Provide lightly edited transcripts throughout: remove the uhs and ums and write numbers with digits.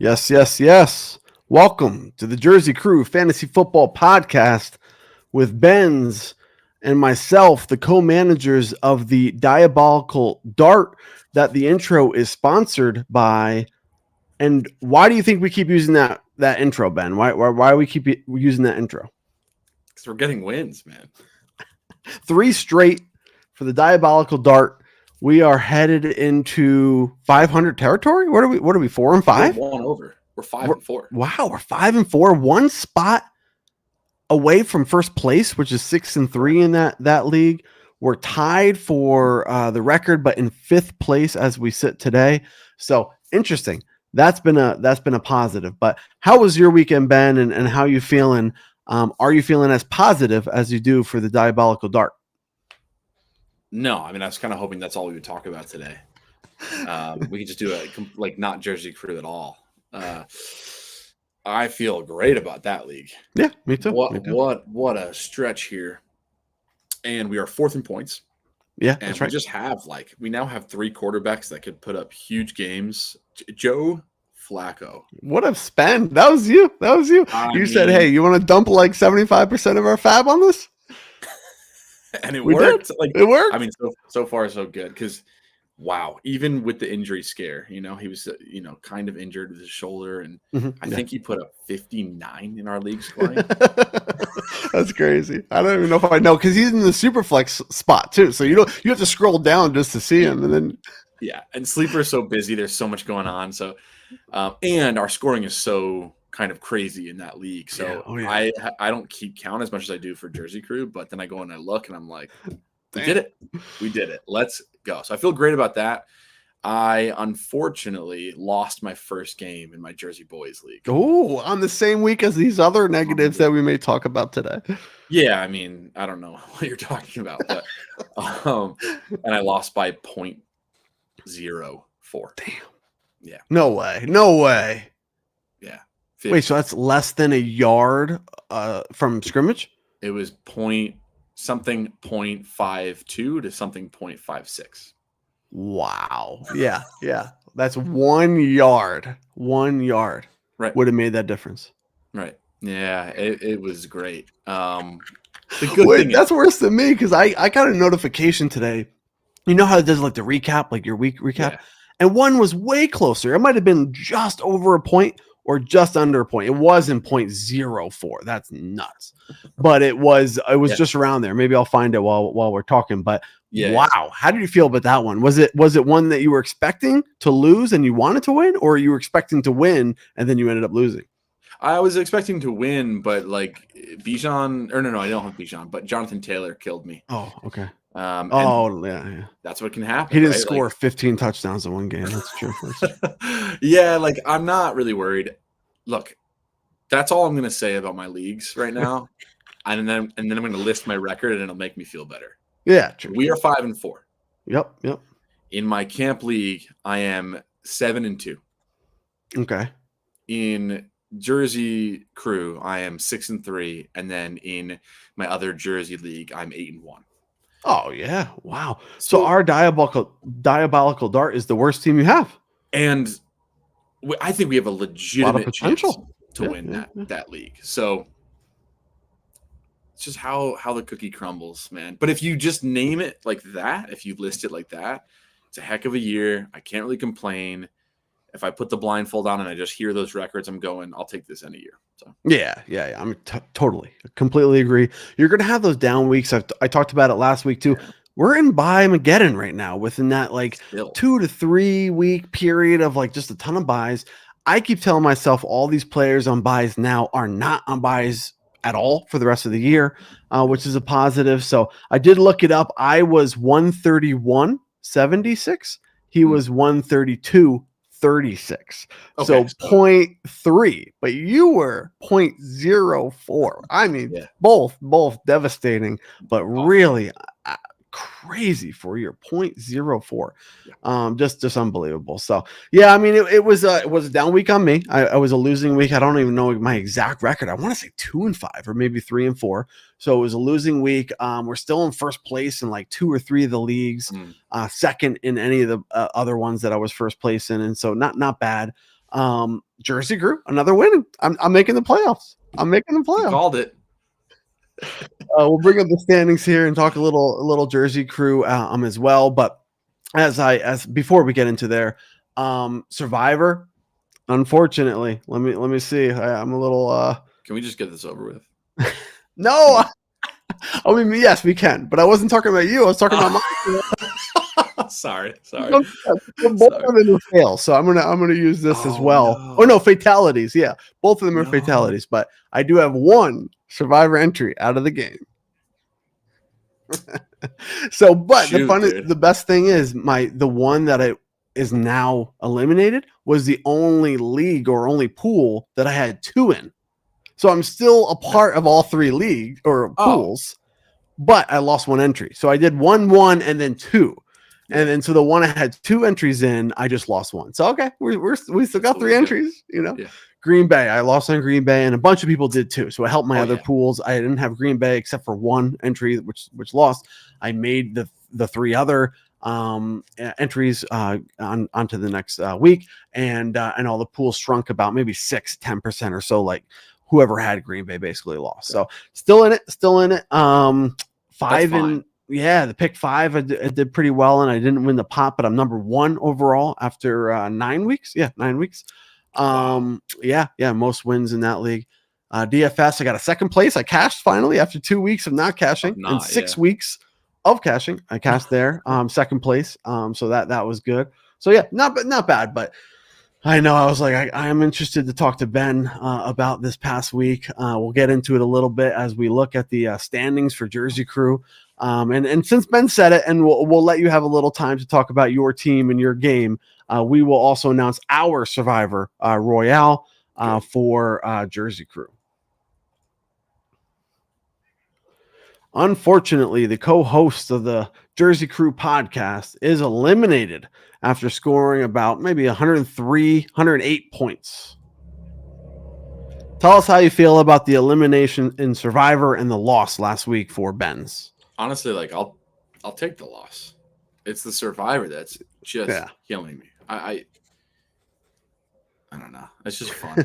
Yes, yes, yes. Welcome to the Jersey Crew Fantasy Football Podcast with Benz and myself, the co-managers of the Diabolical Dart that the intro is sponsored by. And why do you think we keep using that intro, Ben? Why we keep using that intro? Because we're getting wins, man. 3 straight for the Diabolical Dart. We are headed into 500 territory. What are we 4 and 5? We're 1 over. We're 5 and 4. Wow, we're 5 and 4. One spot away from first place, which is 6 and 3 in that league. We're tied for the record, but in 5th place as we sit today. So interesting. That's been a positive. But how was your weekend, Ben, and how are you feeling? Are you feeling as positive as you do for the Diabolical Dart? No, I mean, I was kind of hoping that's all we would talk about today. We could just do a not Jersey Crew at all. I feel great about that league. Yeah, me too. What a stretch here. And we are 4th in points. Yeah, and that's right. We just have we now have 3 quarterbacks that could put up huge games. Joe Flacco. What a spend. That was you. You said, hey, you want to dump like 75% of our fab on this? And it worked. It worked. I mean, so far so good. Because wow, even with the injury scare, he was kind of injured with his shoulder, and I think he put up 59 in our league scoring. That's crazy. I don't even know if I know, because he's in the super flex spot too. So you have to scroll down just to see him, and then and Sleeper is so busy. There's so much going on. So and our scoring is so kind of crazy in that league. So I don't keep count as much as I do for Jersey Crew, but then I go and I look and I'm like, we did it. Let's go. So I feel great about that. I unfortunately lost my first game in my Jersey Boys League. Oh, on the same week as these other negatives that we may talk about today. Yeah, I mean, I don't know what you're talking about, but and I lost by 0.04. Damn. Yeah. No way. Yeah. 50. Wait, so that's less than a yard from scrimmage? It was something 0.52 to something 0.56. Wow. Yeah. That's 1 yard. 1 yard. Right. Would have made that difference. Right. Yeah, it was great. That's worse than me, because I got a notification today. You know how it does like the recap, like your week recap? Yeah. And one was way closer. It might have been just over a point or just under a point. It wasn't 0.04. That's nuts. But it was just around there. Maybe I'll find it while we're talking. But wow, how did you feel about that one? Was it one that you were expecting to lose and you wanted to win, or you were expecting to win and then you ended up losing? I was expecting to win, but Bijan, or no, I don't have Bijan, but Jonathan Taylor killed me. Oh, okay. Yeah. That's what can happen. He didn't score 15 touchdowns in one game. That's true. Yeah, I'm not really worried. Look, that's all I'm going to say about my leagues right now, and then I'm going to list my record, and it'll make me feel better. Yeah, true. We are 5 and 4. Yep. In my camp league, I am 7 and 2. Okay. In Jersey Crew, I am 6 and 3, and then in my other Jersey league, I'm 8 and 1. Oh yeah! Wow. So our diabolical dart is the worst team you have, and I think we have a legitimate chance to win that league. So it's just how the cookie crumbles, man. But if you just name it like that, if you list it like that, it's a heck of a year. I can't really complain. If I put the blindfold on and I just hear those records, I'm going, I'll take this any year. So yeah. I'm totally, completely agree. You're going to have those down weeks. I talked about it last week too. Yeah. We're in Buy-Mageddon right now within that 2 to 3 week period of just a ton of buys. I keep telling myself all these players on buys now are not on buys at all for the rest of the year, which is a positive. So I did look it up. I was 131.76. He was 132.36. Okay, so 0.3, but you were 0.04. I mean, both devastating, but really crazy for your 0.04. Just unbelievable. So yeah, I mean, it was a down week on me. I was a losing week. I don't even know my exact record. I want to say 2 and 5 or maybe 3 and 4. So it was a losing week. We're still in first place in 2 or 3 of the leagues, second in any of the other ones that I was first place in. And so not bad. Jersey Crew, another win. I'm making the playoffs. You called it. We'll bring up the standings here and talk a little Jersey Crew as well. But as before we get into there, Survivor. Unfortunately, let me see. I'm a little. Can we just get this over with? No. I mean, yes, we can. But I wasn't talking about you. I was talking about my. Sorry. Both of them fail, so I'm gonna use this as well. No. Oh no, fatalities. Yeah, both of them are fatalities. But I do have one Survivor entry out of the game. So, but the best thing is the one that is now eliminated was the only league or only pool that I had 2 in. So I'm still a part of all 3 leagues or pools, but I lost 1 entry. So I did 1 and then 2. And then so the one I had 2 entries in, I just lost 1. So okay, we still got 3 entries, Yeah. Green Bay, I lost on Green Bay, and a bunch of people did too. So I helped my other pools. I didn't have Green Bay except for 1 entry, which lost. I made the 3 other entries onto the next week, and all the pools shrunk about maybe 10% or so. Like whoever had Green Bay basically lost. So still in it. 5 in. Yeah, the pick 5, I did pretty well, and I didn't win the pot, but I'm number 1 overall after 9 weeks. Yeah, 9 weeks. Yeah, most wins in that league. DFS, I got a 2nd place. I cashed finally after 2 weeks of not cashing and 6 weeks of cashing. I cashed there, 2nd place. So that was good. So yeah, not bad, but I know I was like, I am interested to talk to Ben about this past week. We'll get into it a little bit as we look at the standings for Jersey Crew. And since Ben said it, and we'll let you have a little time to talk about your team and your game, we will also announce our Survivor Royale for Jersey Crew. Unfortunately, the co-host of the Jersey Crew podcast is eliminated after scoring about maybe 103, 108 points. Tell us how you feel about the elimination in Survivor and the loss last week for Ben's. Honestly, like I'll take the loss. It's the Survivor that's just killing me. I don't know. It's just fun.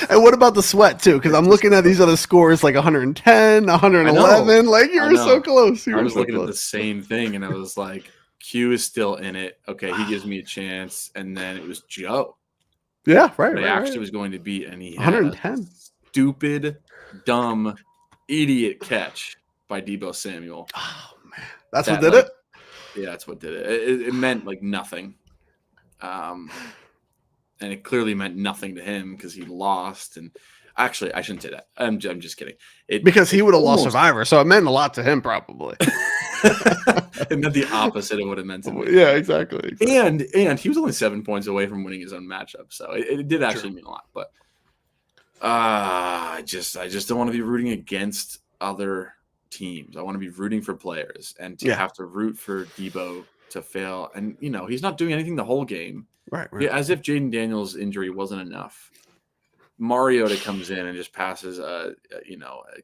And what about the sweat too? Because I'm looking at these other scores like 110, 111. Like you were so close. I was looking at the same thing, and I was like, Q is still in it. Okay, he gives me a chance. And then it was Joe. Yeah, right. I actually was going to beat, and he had 110. Stupid, dumb, idiot catch by Deebo Samuel. Oh man, that's what did it. Yeah, that's what did it. It meant like nothing, and it clearly meant nothing to him because he lost. And actually, I shouldn't say that. I'm just kidding. Because he would have lost Survivor, so it meant a lot to him probably. It meant the opposite of what it meant to me. Yeah, exactly. And he was only 7 points away from winning his own matchup, so it did actually mean a lot. But I just don't want to be rooting against other teams. I want to be rooting for players, and to have to root for Deebo to fail. And he's not doing anything the whole game. Right. Yeah, as if Jaden Daniels' injury wasn't enough. Mariota comes in and just passes a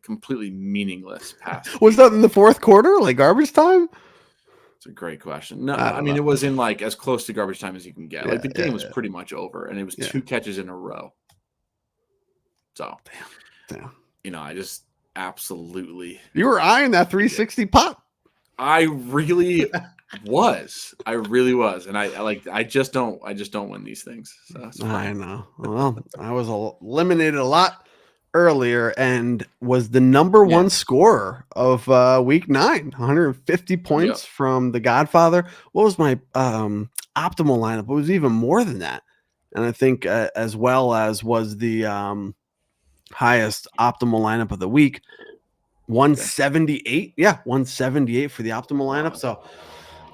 completely meaningless pass. Was that in the 4th quarter, like garbage time? It's a great question. No, I mean it was in like as close to garbage time as you can get. Like the game was pretty much over, and it was 2 catches in a row. So, damn. I just absolutely. You were eyeing that 360 pop. I really was. And I just don't win these things. So I know. Well, I was eliminated a lot earlier and was the number 1 scorer of week 9, 150 points from the Godfather. What was my optimal lineup? It was even more than that. And I think as well as was the highest optimal lineup of the week, 178. Yeah, 178 for the optimal lineup. So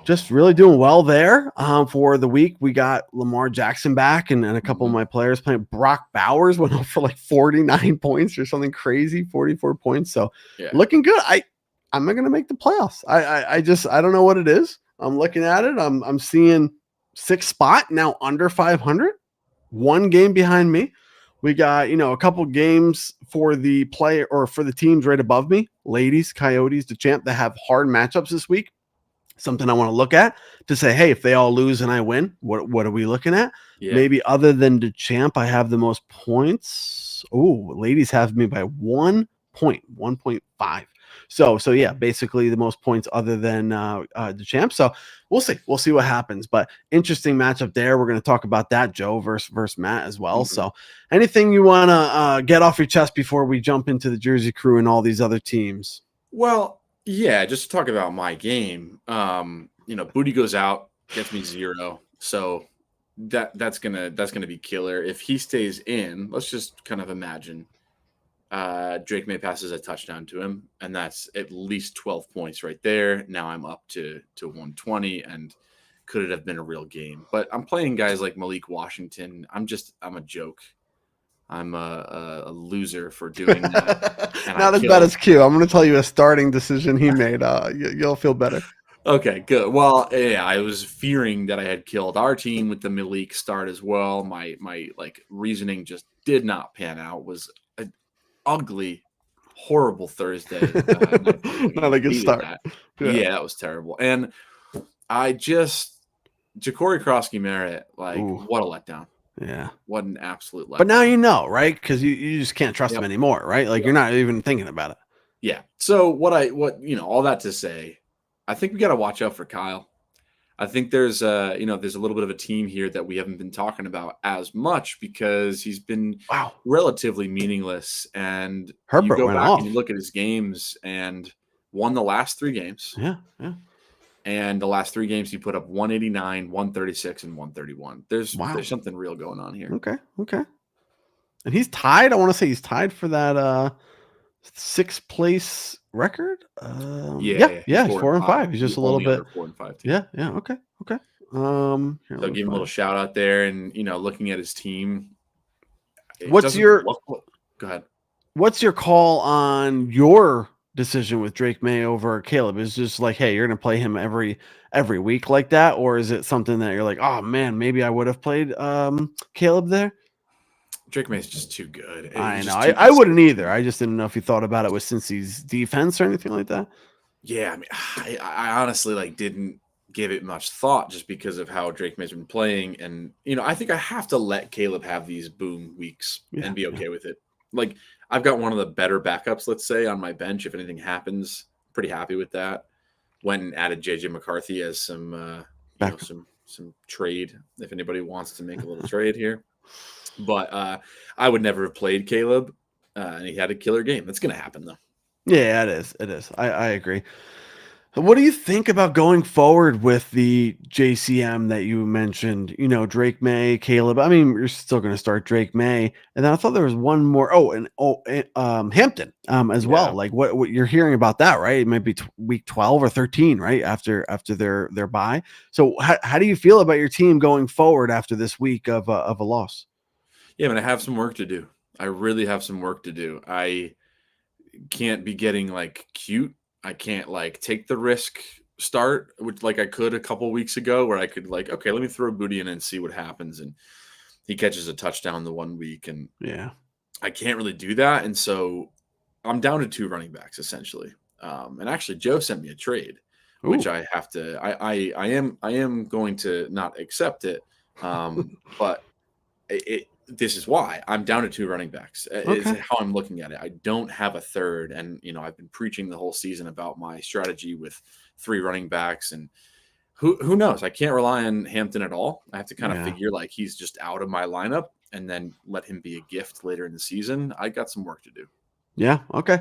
just really doing well there. For the week, we got Lamar Jackson back and a couple of my players playing. Brock Bowers went up for like 49 points or something crazy, 44 points. So looking good. I'm not going to make the playoffs. I don't know what it is. I'm looking at it. I'm seeing 6th spot now under 500, 1 game behind me. We got, a couple games for the teams right above me, Ladies, Coyotes, the champ that have hard matchups this week. something I want to look at to say, hey, if they all lose and I win, what are we looking at? Yeah. Maybe other than DeChamp, I have the most points. Oh, ladies have me by 1 point, 1.5. So yeah, basically the most points other than DeChamp. So we'll see what happens. But interesting matchup there. We're going to talk about that, Joe versus Matt as well. Mm-hmm. So anything you want to get off your chest before we jump into the Jersey Crew and all these other teams? Well, yeah, just to talk about my game. Booty goes out, gets me 0. So that's gonna be killer. If he stays in, let's just kind of imagine Drake May passes a touchdown to him, and that's at least 12 points right there. Now I'm up to 120, and could it have been a real game? But I'm playing guys like Malik Washington. I'm a joke. I'm a loser for doing that. Not as bad as Q. I'm going to tell you a starting decision he made. You'll feel better. Okay, good. Well, yeah, I was fearing that I had killed our team with the Malik start as well. My reasoning just did not pan out. It was an ugly, horrible Thursday. Not a good start. Yeah, that was terrible. And Ja'Cory Krosky-Merritt, what a letdown. Yeah. What an absolute letdown. But now you know, right? Because you just can't trust him anymore, right? You're not even thinking about it. Yeah. So all that to say, I think we got to watch out for Kyle. I think there's a little bit of a team here that we haven't been talking about as much because he's been relatively meaningless. And Herbert you go went back off. and you look at his games and won the last 3 games. Yeah. And the last 3 games, he put up 189, 136, and 131. There's something real going on here. Okay. And he's tied. I want to say he's tied for that 6th place record. Yeah. He's 4 and 5. He's just a little bit 4 and 5. Too. Yeah. Okay. So give him a little shout out there, and looking at his team. Go ahead. What's your call on your decision with Drake May over Caleb? Is just like, hey, you're gonna play him every week like that, or is it something that you're like, oh man, maybe I would have played Caleb there? Drake May is just too good. I know. I wouldn't either. I just didn't know if you thought about it with Cincy's defense or anything like that. Yeah, I mean, I honestly didn't give it much thought just because of how Drake May's been playing, and I think I have to let Caleb have these boom weeks and be okay with it. I've got one of the better backups, let's say, on my bench. If anything happens, pretty happy with that. Went and added JJ McCarthy as some trade if anybody wants to make a little trade here. But I would never have played Caleb, and he had a killer game. That's going to happen, though. Yeah, it is. I agree. What do you think about going forward with the JCM that you mentioned? Drake May, Caleb. I mean, you're still going to start Drake May, and then I thought there was one more. Hampton as well. What you're hearing about that, right? It might be week 12 or 13, right after their bye. So how do you feel about your team going forward after this week of a loss? Yeah, I have some work to do. I really have some work to do. I can't be getting cute. I can't take the risk start, which I could a couple weeks ago, where I could okay, let me throw Booty in and see what happens. And he catches a touchdown the one week, and I can't really do that. And so I'm down to 2 running backs essentially. And actually, Joe sent me a trade, which I have to. I am going to not accept it, but this is why I'm down to 2 running backs. Is how I'm looking at it. I don't have a third, and I've been preaching the whole season about my strategy with 3 running backs, and who knows? I can't rely on Hampton at all. I have to kind of figure he's just out of my lineup, and then let him be a gift later in the season. I got some work to do. Yeah. Okay.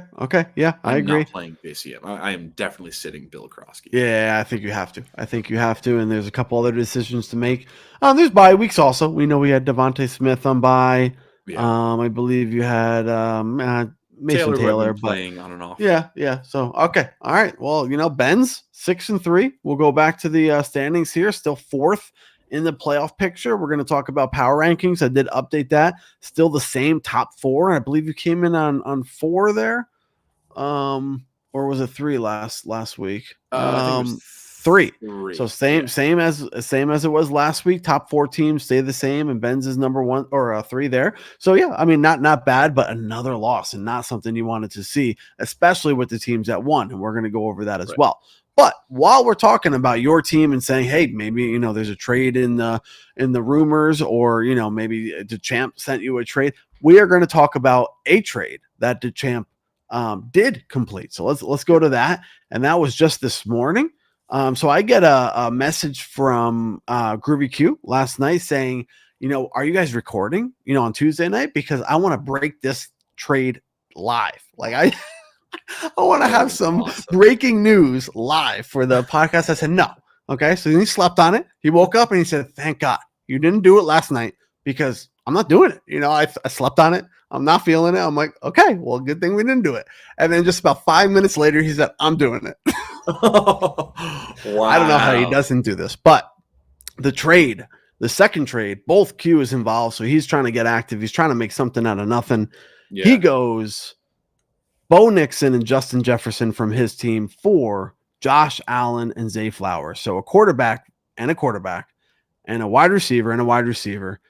Yeah, I agree. I'm not playing JCM. I am definitely sitting Bill Krosky. Yeah, I think you have to. And there's a couple other decisions to make. There's bye weeks also. We know we had Devontae Smith on bye. Yeah. I believe you had Mason Taylor playing on and off. Yeah. So okay. All right. Well, Ben's 6-3. We'll go back to the standings here. Still 4th in the playoff picture. We're going to talk about power rankings. I did update that. Still the same top 4. I believe you came in on 4 there. Or was it 3 last week? I think it was 3. So same as it was last week. Top 4 teams stay the same, and Ben's is number 1 or 3 there. So yeah, I mean, not bad, but another loss and not something you wanted to see, especially with the teams that won. And we're going to go over that as well. But while we're talking about your team and saying, hey, maybe, there's a trade in the rumors, or, maybe DeChamp sent you a trade, we are going to talk about a trade that DeChamp did complete. So let's go to that. And that was just this morning. So I get a message from Groovy Q last night saying, are you guys recording, on Tuesday night? Because I want to break this trade live. Like I want to have some breaking news live for the podcast. I said, no. Okay. So then he slept on it. He woke up and he said, thank God you didn't do it last night, because I'm not doing it. I slept on it. I'm not feeling it. I'm like, okay, well, good thing we didn't do it. And then just about 5 minutes later, he said, I'm doing it. Wow. I don't know how he doesn't do this, but the second trade, both Q is involved. So he's trying to get active. He's trying to make something out of nothing. Yeah. He goes Bo Nixon and Justin Jefferson from his team for Josh Allen and Zay Flowers. So a quarterback and a wide receiver and a wide receiver.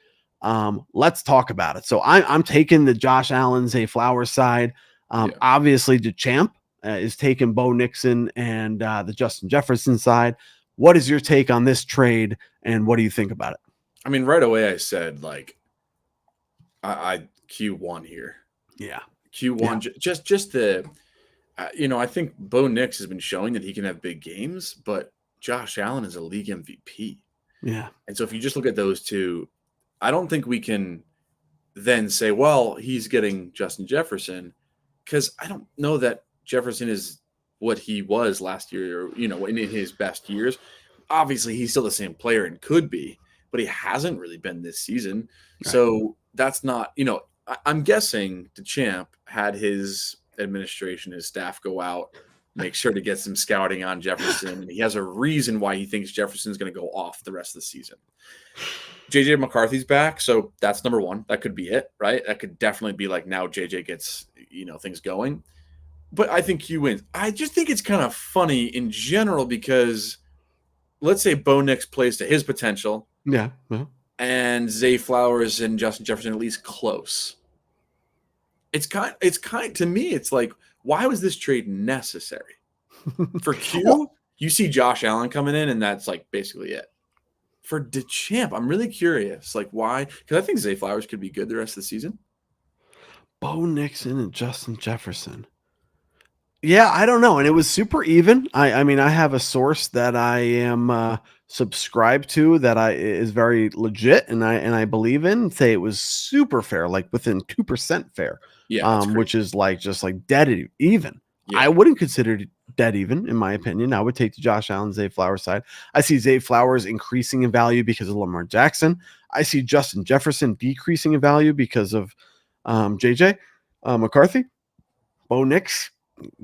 Let's talk about it. So I'm taking the Josh Allen, Zay Flowers side. Obviously DeChamp is taking Bo Nixon and the Justin Jefferson side. What is your take on this trade, and what do you think about it? I mean, right away I said, like, I Q1 here. Yeah. Q1, yeah. Just the, I think Bo Nix has been showing that he can have big games, but Josh Allen is a league MVP. Yeah. And so if you just look at those two, I don't think we can then say, well, he's getting Justin Jefferson, because I don't know that Jefferson is what he was last year, or, in his best years. Obviously, he's still the same player and could be, but he hasn't really been this season. Right. So that's not, I'm guessing DeChamp had his administration, his staff go out, make sure to get some scouting on Jefferson. And he has a reason why he thinks Jefferson's going to go off the rest of the season. JJ McCarthy's back, so that's number one. That could be it, right? That could definitely be like, now JJ gets, things going. But I think Q wins. I just think it's kind of funny in general, because let's say Bo Nix plays to his potential. Yeah. Uh-huh. And Zay Flowers and Justin Jefferson at least close. It's kind to me, it's like, why was this trade necessary? For Q, you see Josh Allen coming in, and that's like basically it. For DeChamp, I'm really curious, like, why? Because I think Zay Flowers could be good the rest of the season. Bo Nixon and Justin Jefferson. Yeah, I don't know. And it was super even. I mean, I have a source that I am subscribed to that is very legit, and I believe in. Say it was super fair, like within 2% fair. Yeah, which is like just like dead even. Yeah. I wouldn't consider it dead even, in my opinion. I would take the Josh Allen, Zay Flowers side. I see Zay Flowers increasing in value because of Lamar Jackson. I see Justin Jefferson decreasing in value because of JJ McCarthy. Bo Nix,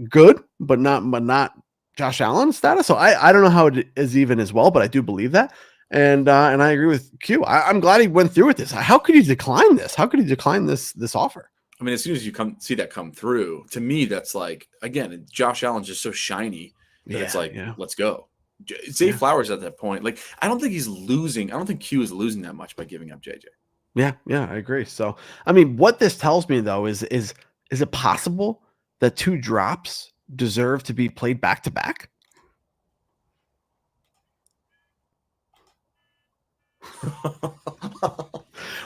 good, but not Josh Allen status. So I don't know how it is even as well, but I do believe that. And I agree with Q. I'm glad he went through with this. How could he decline this? How could he decline this offer? I mean, as soon as you see that come through, to me, that's like, again, Josh Allen's just so shiny that it's like, let's go. Zay Flowers at that point, like, I don't think he's losing. I don't think Q is losing that much by giving up JJ. Yeah, I agree. So, I mean, what this tells me though is it possible that two drops deserve to be played back to back?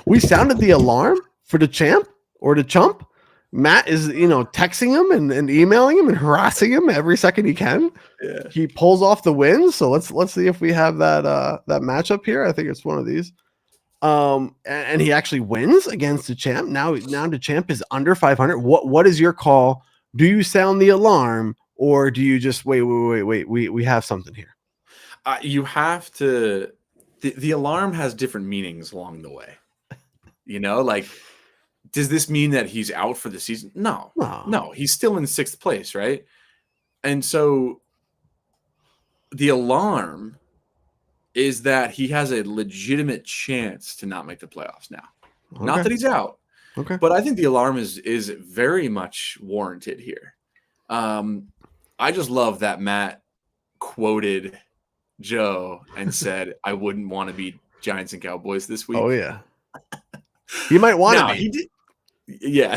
We sounded the alarm for DeChamp or DeChump. Matt is, texting him and emailing him and harassing him every second he can. Yeah. He pulls off the win. So let's see if we have that matchup here. I think it's one of these. And he actually wins against DeChamp. Now DeChamp is under 500. What is your call? Do you sound the alarm, or do you just wait? We have something here. You have to. The alarm has different meanings along the way. Like, does this mean that he's out for the season? No, he's still in 6th place, right? And so the alarm is that he has a legitimate chance to not make the playoffs now. Okay. Not that he's out. Okay. But I think the alarm is very much warranted here. I just love that Matt quoted Joe and said, I wouldn't want to beat Giants and Cowboys this week. Oh, yeah. He might want to be. He did. Yeah,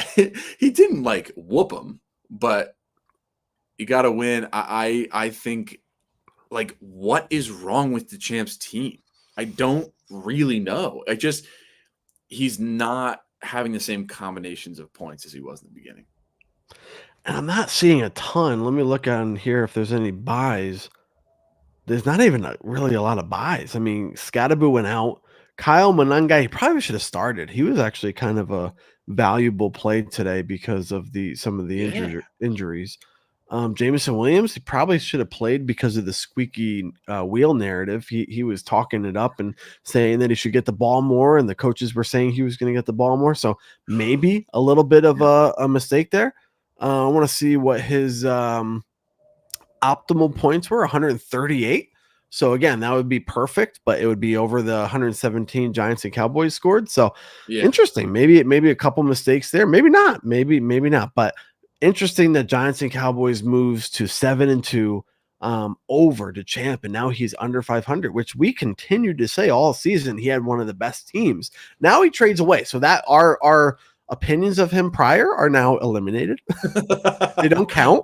he didn't like whoop him, but you got to win. I think like, what is wrong with the Champs team? I don't really know. He's not having the same combinations of points as he was in the beginning. And I'm not seeing a ton. Let me look on here if there's any buys. There's not even really a lot of buys. I mean, Scottaboo went out. Kyle Monangai, he probably should have started. He was actually kind of a valuable play today because of some of the injuries. Jameson Williams, he probably should have played because of the squeaky wheel narrative. He was talking it up and saying that he should get the ball more, and the coaches were saying he was going to get the ball more. So maybe a little bit of a mistake there. I want to see what his optimal points were, 138. So again, that would be perfect, but it would be over the 117 Giants and Cowboys scored. So interesting. Maybe a couple mistakes there. Maybe not. Maybe not. But interesting that Giants and Cowboys moves to 7-2 over to Champ, and now he's under 500, which we continued to say all season he had one of the best teams. Now he trades away, so that our opinions of him prior are now eliminated. They don't count.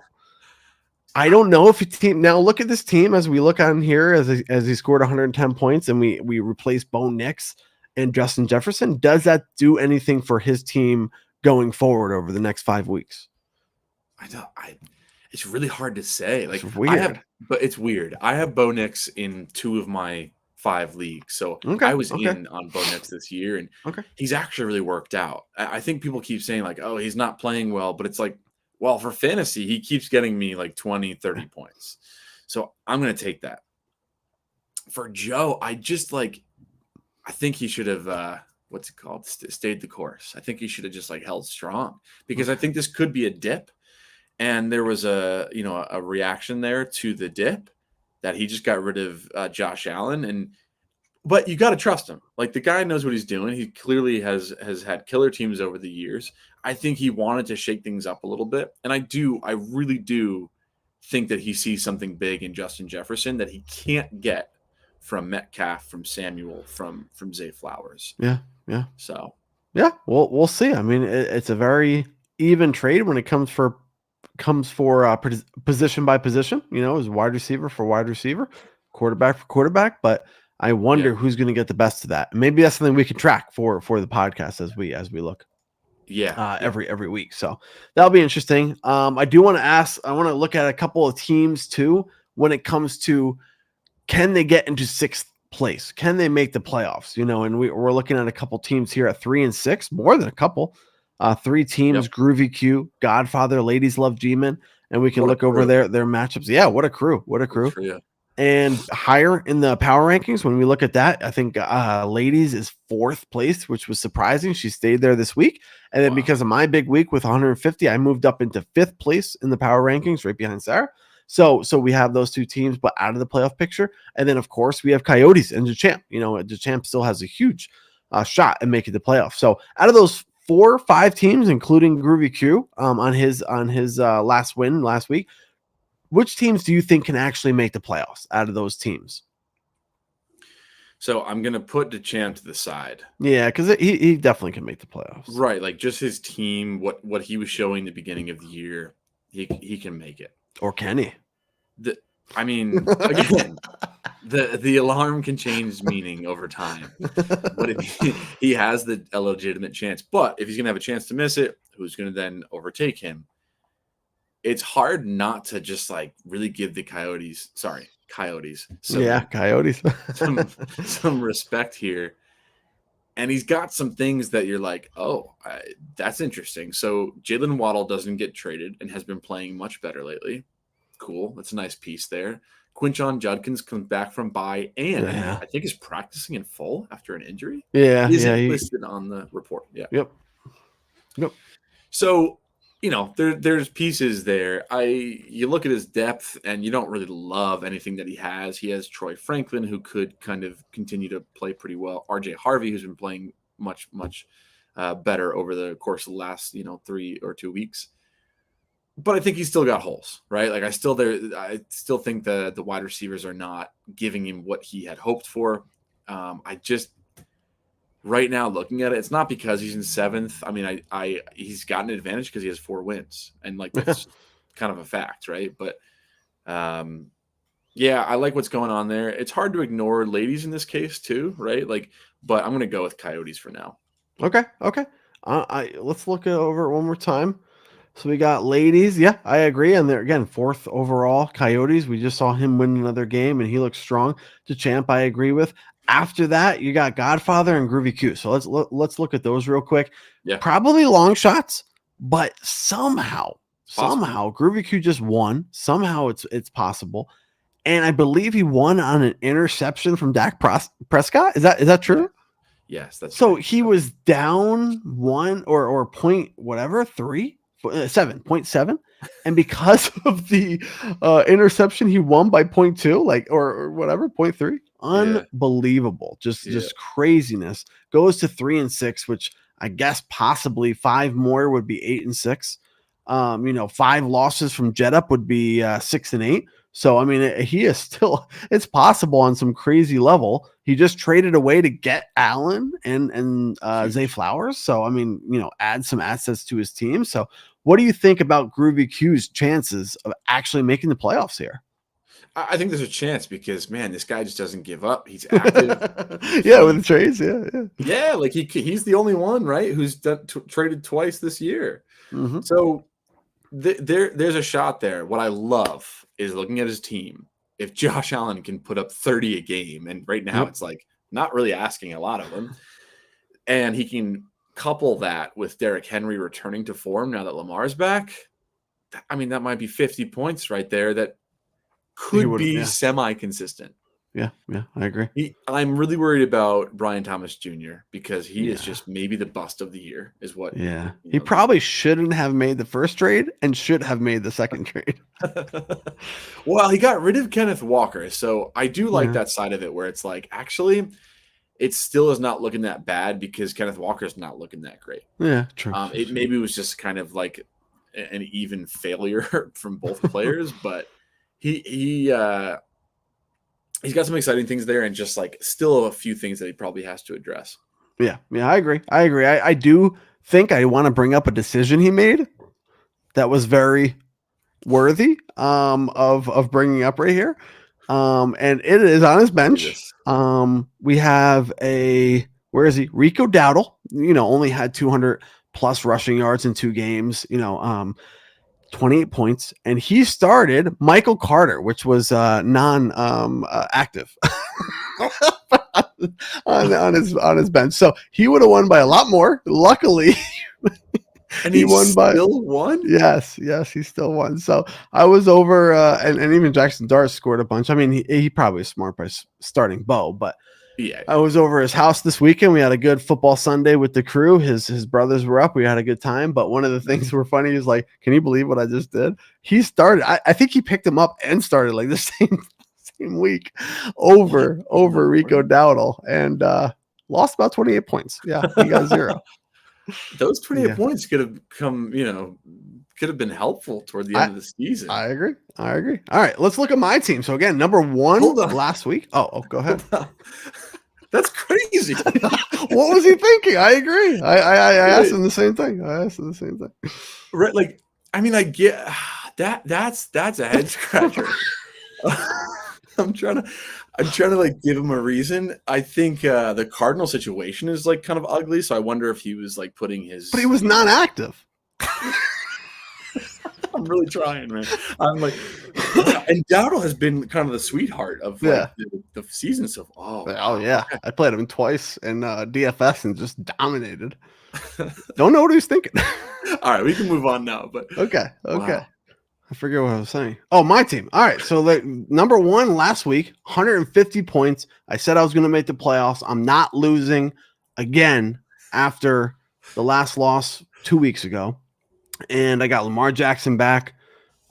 I don't know if team now look at this team as we look on here as he scored 110 points and we replaced Bo Nix and Justin Jefferson. Does that do anything for his team going forward over the next 5 weeks? It's really hard to say. Like, it's weird. But it's weird. I have Bo Nix in 2 of my 5 leagues. So I was in on Bo Nix this year, and he's actually really worked out. I think people keep saying like, oh, he's not playing well, but it's like, well, for fantasy, he keeps getting me like 20, 30 points. So I'm going to take that. For Joe, I think he should have, what's it called? Stayed the course. I think he should have just like held strong, because I think this could be a dip. And there was a reaction there to the dip that he just got rid of Josh Allen. But you got to trust him. Like, the guy knows what he's doing. He clearly has had killer teams over the years. I think he wanted to shake things up a little bit. And I really do think that he sees something big in Justin Jefferson that he can't get from Metcalf, from Samuel, from Zay Flowers. Yeah. So, yeah, we'll see. I mean, it's a very even trade when it comes for position by position, as wide receiver for wide receiver, quarterback for quarterback. But I wonder who's going to get the best of that. Maybe that's something we can track for the podcast as we look. Every week. So that'll be interesting. I do want to look at a couple of teams too when it comes to, can they get into 6th place? Can they make the playoffs? And we're looking at a couple teams here at 3 and 6, more than a couple. 3 teams, Groovy Q, Godfather, Ladies Love G-Man, and we can look over their matchups. Yeah, what a crew. And higher in the power rankings, when we look at that, I think Ladies is 4th place, which was surprising. She stayed there this week. And then because of my big week with 150, I moved up into 5th place in the power rankings, right behind Sarah. So we have those 2 teams, but out of the playoff picture. And then, of course, we have Coyotes and DeChamp. DeChamp still has a huge shot at making the playoffs. So out of those 4 or 5 teams, including Groovy Q on his last win last week, which teams do you think can actually make the playoffs out of those teams? So I'm going to put DeChamp to the side. Yeah, because he definitely can make the playoffs. Right, like just his team, what he was showing the beginning of the year, he can make it. Or can he? Again, the alarm can change meaning over time. But if he has a legitimate chance. But if he's going to have a chance to miss it, who's going to then overtake him? It's hard not to just like really give the Coyotes some respect here. And he's got some things that you're like, that's interesting. So Jalen Waddle doesn't get traded and has been playing much better lately. Cool. That's a nice piece there. Quinshon Judkins comes back from bye and I think is practicing in full after an injury. Yeah. He's listed on the report. Yeah. Yep. So, there's pieces there. You look at his depth and you don't really love anything that he has. He has Troy Franklin, who could kind of continue to play pretty well. RJ Harvey, who's been playing much, much better over the course of the last, 3 or 2 weeks. But I think he's still got holes, right? Like I still think the wide receivers are not giving him what he had hoped for. Right now, looking at it, it's not because he's in 7th. I mean, he's got an advantage because he has 4 wins, and like that's kind of a fact, right? But Yeah, I like what's going on there. It's hard to ignore ladies in this case too, right? Like, but I'm gonna go with Coyotes for now. Okay. Let's look it over one more time. So we got ladies. Yeah, I agree. And they're again 4th overall. Coyotes. We just saw him win another game, and he looks strong. Champ, I agree with. After that, you got Godfather and Groovy Q. So let's look at those real quick. Yeah, probably long shots, but somehow Groovy Q just won. Somehow it's possible. And I believe he won on an interception from Dak Prescott. Is that true? Yes, that's so right. He was down 1 or point whatever 3 7.7, and because of the interception, he won by 0.2, like or whatever 0.3. Unbelievable, just craziness. Goes to 3-6, which I guess possibly 5 more would be 8-6. 5 losses from Jet Up would be 6-8. So, I mean, he is still, it's possible on some crazy level. He just traded away to get Allen and Zay Flowers. So, I mean, add some assets to his team. So, what do you think about Groovy Q's chances of actually making the playoffs here? I think there's a chance because, man, this guy just doesn't give up. He's active. With the trades. Yeah, like he's the only one, right, who's traded twice this year. Mm-hmm. So there's a shot there. What I love is looking at his team. If Josh Allen can put up 30 a game, and right now it's like not really asking a lot of him, and he can couple that with Derrick Henry returning to form now that Lamar's back, I mean, that might be 50 points right there that could be semi-consistent. Yeah, I agree. I'm really worried about Brian Thomas Jr. because he is just maybe the bust of the year is what. Yeah, he probably shouldn't have made the first trade and should have made the second trade. Well, he got rid of Kenneth Walker, so I do like that side of it where it's like, actually, it still is not looking that bad because Kenneth Walker is not looking that great. Yeah, true. It maybe was just kind of like an even failure from both players, but he's got some exciting things there and just like still a few things that he probably has to address. Yeah, I agree. I do think I want to bring up a decision he made that was very worthy of bringing up right here. And it is on his bench. We have where is he? Rico Dowdle, only had 200 plus rushing yards in 2 games, 28 points, and he started Michael Carter, which was non-active on his bench. So he would have won by a lot more. Luckily, and he still won. Yes, he still won. So I was over, and even Jackson Dart scored a bunch. I mean, he probably was smart by starting Bo, but. Yeah, I was over his house this weekend. We had a good football Sunday with the crew. His brothers were up. We had a good time. But one of the things that were funny is like, can you believe what I just did? He started. I think he picked him up and started like the same week over Rico Dowdle and lost about 28 points. Yeah, he got 0. Those 28 points could have come, could have been helpful toward the end of the season. I agree. All right, let's look at my team. So again, number 1 last week. Oh, go ahead. That's crazy. What was he thinking? I agree. I asked him the same thing. Right, like, I mean, I get that. That's a head scratcher. I'm trying to like give him a reason. I think the Cardinal situation is like kind of ugly. So I wonder if he was like putting his. But he was non-active. I'm really trying, man. I'm like, and Dowdle has been kind of the sweetheart of like, the season. So, yeah, I played him twice in DFS and just dominated. Don't know what he was thinking. All right, we can move on now. But okay. Wow. I forget what I was saying. Oh, my team. All right, so number 1 last week, 150 points. I said I was going to make the playoffs. I'm not losing again after the last loss 2 weeks ago. And I got Lamar Jackson back.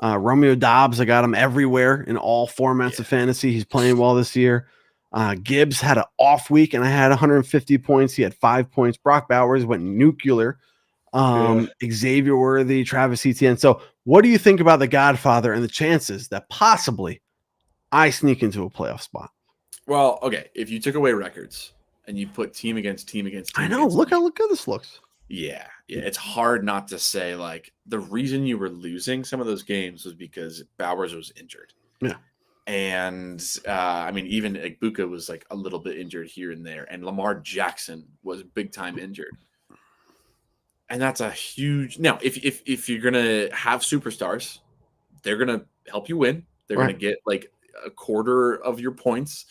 Romeo Dobbs, I got him everywhere in all formats of fantasy. He's playing well this year. Gibbs had an off week, and I had 150 points. He had 5 points. Brock Bowers went nuclear. Xavier Worthy, Travis Etienne. So what do you think about the Godfather and the chances that possibly I sneak into a playoff spot? Well, okay. If you took away records and you put team against team against team. I know. Look how good this looks. Yeah. It's hard not to say like the reason you were losing some of those games was because Bowers was injured. Yeah. And I mean, even Igbokwe was like a little bit injured here and there, and Lamar Jackson was big time injured. And that's a huge now. If you're gonna have superstars, they're gonna help you win. They're gonna get like a quarter of your points.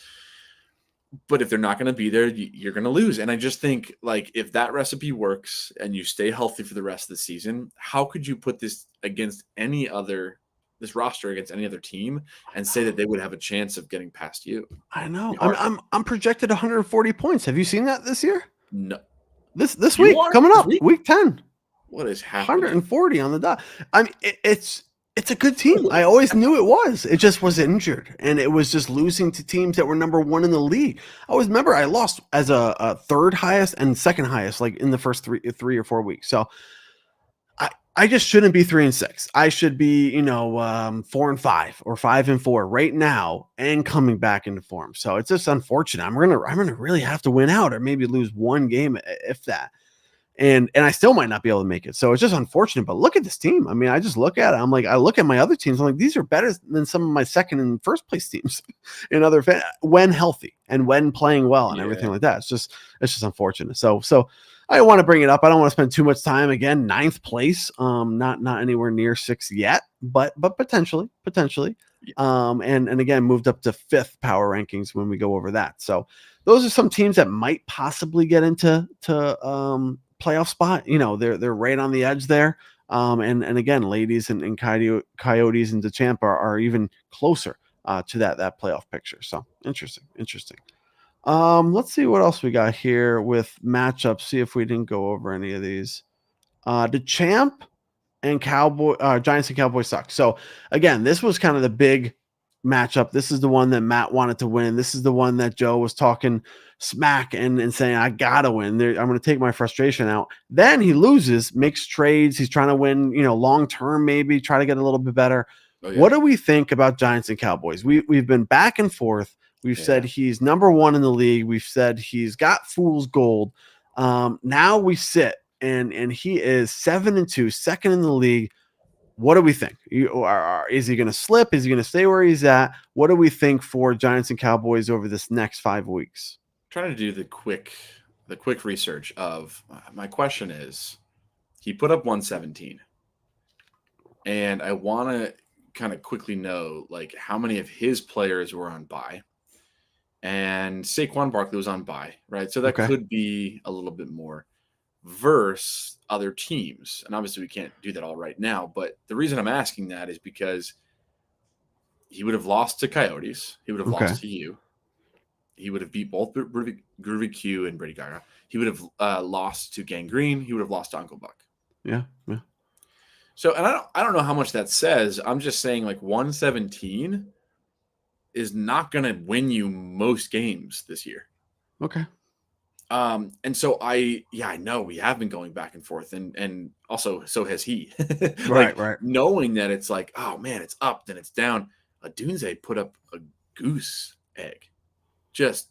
But if they're not going to be there, you're going to lose. And I just think, like, if that recipe works and you stay healthy for the rest of the season, how could you put this roster against any other team and say that they would have a chance of getting past you? I know. I'm projected 140 points. Have you seen that this year? No. This week coming up, week 10. What is happening? 140 on the dot. I mean, it's a good team. I always knew it was. It just was injured, and it was just losing to teams that were number 1 in the league. I always remember I lost as a third highest and second highest, like in the first three or 4 weeks. So I just shouldn't be 3-6. I should be 4-5 or 5-4 right now and coming back into form. So it's just unfortunate. I'm gonna really have to win out or maybe lose one game if that. And I still might not be able to make it. So it's just unfortunate. But look at this team. I mean, I just look at it. I'm like, I look at my other teams. I'm like, these are better than some of my second and first place teams in other when healthy and when playing well and everything like that. It's just unfortunate. So I want to bring it up. I don't want to spend too much time again. 9th place, not anywhere near 6 yet, but potentially. And again, moved up to 5th power rankings when we go over that. So those are some teams that might possibly get into playoff spot. They're right on the edge there. And again, ladies and Coyotes and DeChamp are even closer to that playoff picture. So interesting. Let's see what else we got here with matchups. See if we didn't go over any of these. DeChamp and Giants and Cowboys suck. So again, this was kind of the big matchup. This is the one that Matt wanted to win. This is the one that Joe was talking smack and saying, I gotta win. I'm going to take my frustration out. Then he loses, makes trades. He's trying to win, long term, maybe try to get a little bit better. Oh, yeah. What do we think about Giants and Cowboys? We've been back and forth. We've said he's number 1 in the league. We've said he's got fool's gold. Now we sit and he is 7-2, second in the league. What do we think? Is he going to slip? Is he going to stay where he's at? What do we think for Giants and Cowboys over this next 5 weeks? Trying to do the quick research of my question is, he put up 117, and I want to kind of quickly know like how many of his players were on bye, and Saquon Barkley was on bye, right? So that could be a little bit more versus other teams. And obviously we can't do that all right now, but the reason I'm asking that is because he would have lost to Coyotes. He would have lost to you. He would have beat both Groovy Q and Brady Gaga. He would have lost to Gang Green. He would have lost to Uncle Buck. Yeah. So, and I don't know how much that says. I'm just saying like 117 is not going to win you most games this year. Okay. And so I know we have been going back and forth, and also so has he. Right. Knowing that it's like, oh man, it's up, then it's down. Dunze put up a goose egg, just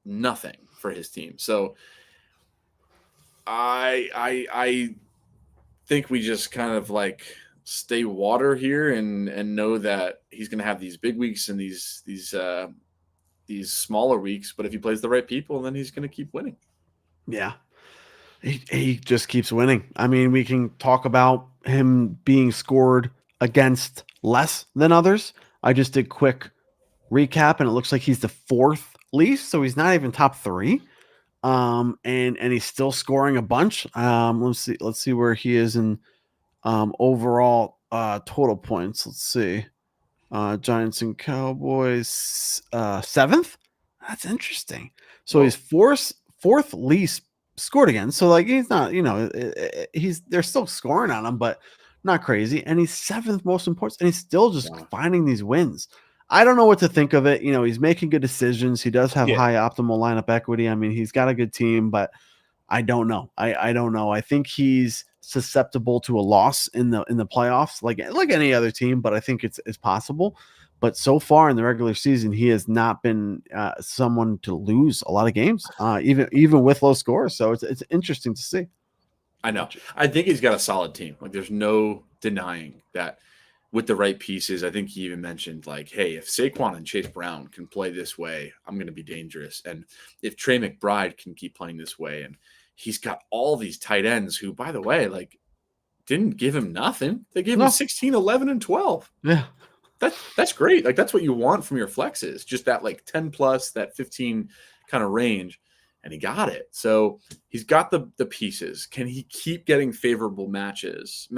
nothing for his team. So I think we just kind of like stay water here and know that he's going to have these big weeks and these smaller weeks, but if he plays the right people, then he's going to keep winning. Yeah. He just keeps winning. I mean, we can talk about him being scored against less than others. I just did quick recap, and it looks like he's the 4th least, so he's not even top 3. And he's still scoring a bunch. Let's see where he is in overall total points. Let's see. Giants and Cowboys 7th. That's interesting. So he's 4th least scored again. So like he's not, they're still scoring on him, but not crazy. And he's 7th most important, and he's still just finding these wins. I don't know what to think of it. He's making good decisions. He does have high optimal lineup equity. I mean, he's got a good team, but I don't know. I don't know. I think he's susceptible to a loss in the playoffs, like any other team, but I think it's possible. But so far in the regular season, he has not been someone to lose a lot of games, even with low scores. So it's interesting to see. I know. I think he's got a solid team. Like there's no denying that. with the right pieces. I think he even mentioned like, hey, if Saquon and Chase Brown can play this way, I'm going to be dangerous. And if Trey McBride can keep playing this way, and he's got all these tight ends who, by the way, like didn't give him nothing. They gave him 16, 11, and 12. Yeah. That's great. Like that's what you want from your flexes, just that like 10 plus, that 15 kind of range. And he got it. So he's got the pieces. Can he keep getting favorable matchups?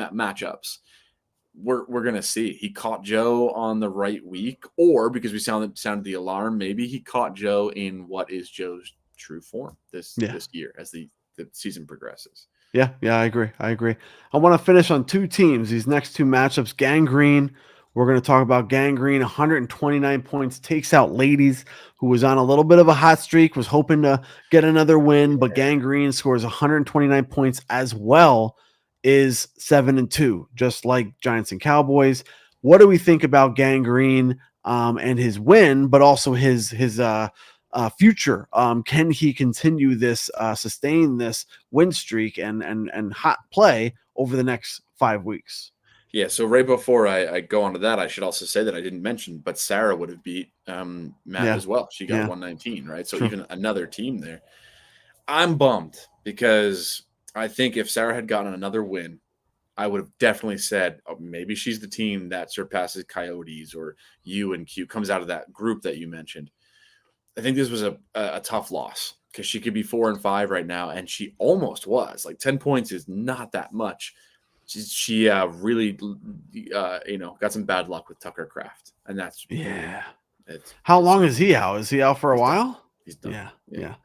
We're going to see. He caught Joe on the right week, or because we sounded the alarm, maybe he caught Joe in what is Joe's true form this year as the season progresses. Yeah, I agree. I want to finish on two teams. These next two matchups, Gang Green. We're going to talk about Gang Green. 129 points, takes out Ladies, who was on a little bit of a hot streak, was hoping to get another win, but Gang Green scores 129 points as well, is 7-2, just like Giants and Cowboys. What do we think about Gang Green and his win, but also his future? Can he continue this, sustain this win streak and hot play over the next 5 weeks? Yeah, so right before I go on to that, I should also say that I didn't mention, but Sarah would have beat Matt as well. She got 119, right? So even another team there. I'm bummed because I think if Sarah had gotten another win, I would have definitely said, oh, maybe she's the team that surpasses Coyotes or U and Q, comes out of that group that you mentioned. I think this was a tough loss because she could be 4-5 right now, and she almost was. Like 10 points is not that much. She really, got some bad luck with Tucker Kraft, and that's How long is he out? Is he out for a while? He's done. Yeah.